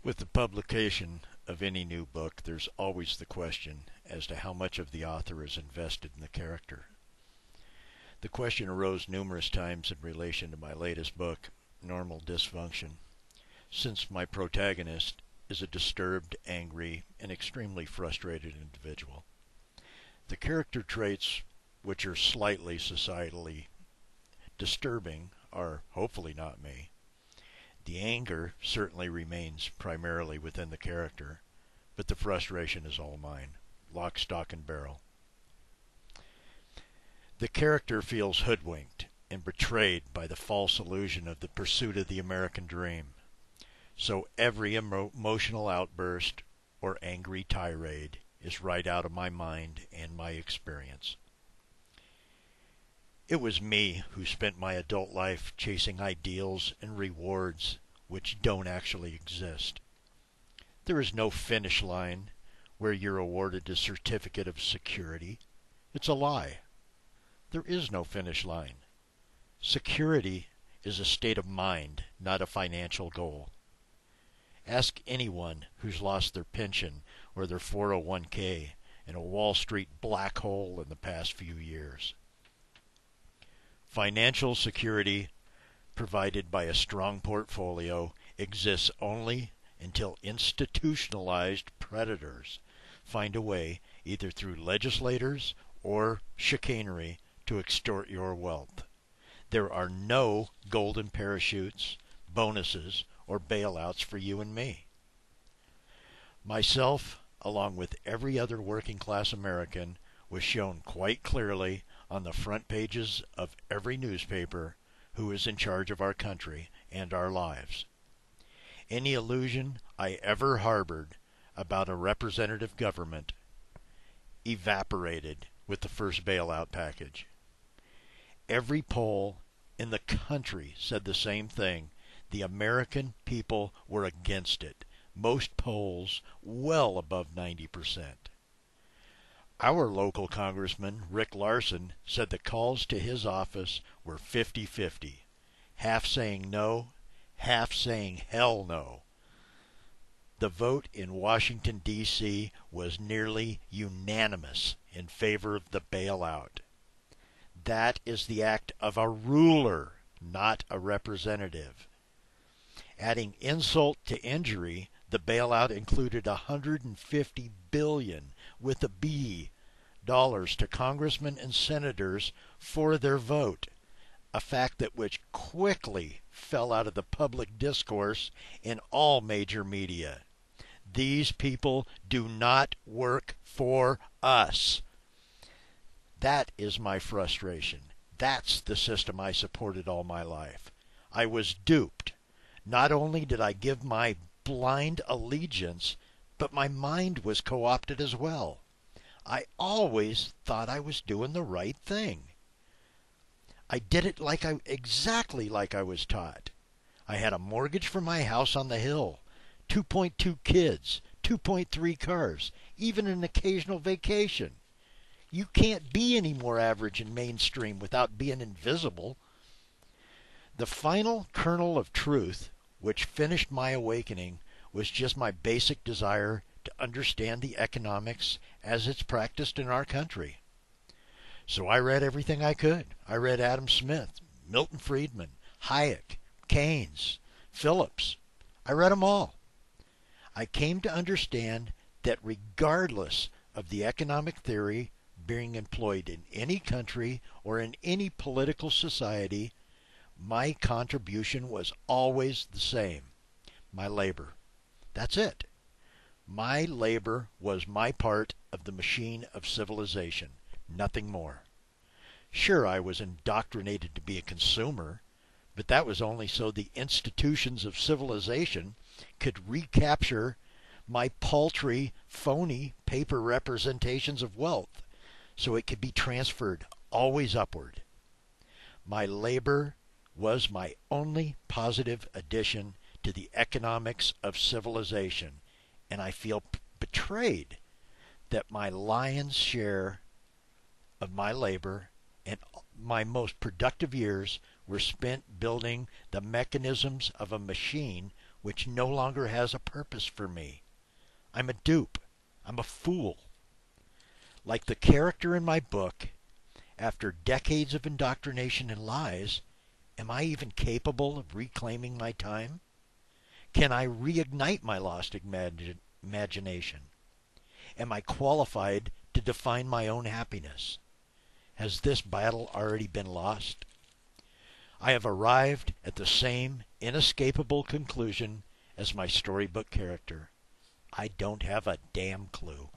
With the publication of any new book, there's always the question as to how much of the author is invested in the character. The question arose numerous times in relation to my latest book, Normal Dysfunction, since my protagonist is a disturbed, angry, and extremely frustrated individual. The character traits, which are slightly societally disturbing, are hopefully not me. The anger certainly remains primarily within the character, but the frustration is all mine, lock, stock, and barrel. The character feels hoodwinked and betrayed by the false illusion of the pursuit of the American dream. So every emotional outburst or angry tirade is right out of my mind and my experience. It was me who spent my adult life chasing ideals and rewards which don't actually exist. There is no finish line where you're awarded a certificate of security. It's a lie. There is no finish line. Security is a state of mind, not a financial goal. Ask anyone who's lost their pension or their 401k in a Wall Street black hole in the past few years. Financial security provided by a strong portfolio exists only until institutionalized predators find a way, either through legislators or chicanery, to extort your wealth. There are no golden parachutes, bonuses, or bailouts for you and me. Myself, along with every other working class American, was shown quite clearly on the front pages of every newspaper who is in charge of our country and our lives. Any illusion I ever harbored about a representative government evaporated with the first bailout package. Every poll in the country said the same thing. The American people were against it. Most polls well above 90%. Our local congressman, Rick Larson, said the calls to his office were 50-50. Half saying no, half saying hell no. The vote in Washington, D.C. was nearly unanimous in favor of the bailout. That is the act of a ruler, not a representative. Adding insult to injury, the bailout included $150 billion with a B dollars to congressmen and senators for their vote, a fact that which quickly fell out of the public discourse in all major media. These people do not work for us. That is my frustration. That's the system I supported all my life. I was duped. Not only did I give my blind allegiance, but my mind was co-opted as well. I always thought I was doing the right thing. I did it exactly like I was taught. I had a mortgage for my house on the hill, 2.2 kids, 2.3 cars, even an occasional vacation. You can't be any more average and mainstream without being invisible. The final kernel of truth, which finished my awakening, was just my basic desire to understand the economics as it's practiced in our country. So I read everything I could. I read Adam Smith, Milton Friedman, Hayek, Keynes, Phillips. I read them all. I came to understand that regardless of the economic theory being employed in any country or in any political society, my contribution was always the same. My labor. That's it. My labor was my part of the machine of civilization, nothing more. Sure, I was indoctrinated to be a consumer, but that was only so the institutions of civilization could recapture my paltry, phony paper representations of wealth, so it could be transferred always upward. My labor was my only positive addition to the economics of civilization, and I feel betrayed that my lion's share of my labor and my most productive years were spent building the mechanisms of a machine which no longer has a purpose for me. I'm a dupe. I'm a fool. Like the character in my book, after decades of indoctrination and lies, am I even capable of reclaiming my time? Can I reignite my lost imagination? Am I qualified to define my own happiness? Has this battle already been lost? I have arrived at the same inescapable conclusion as my storybook character. I don't have a damn clue.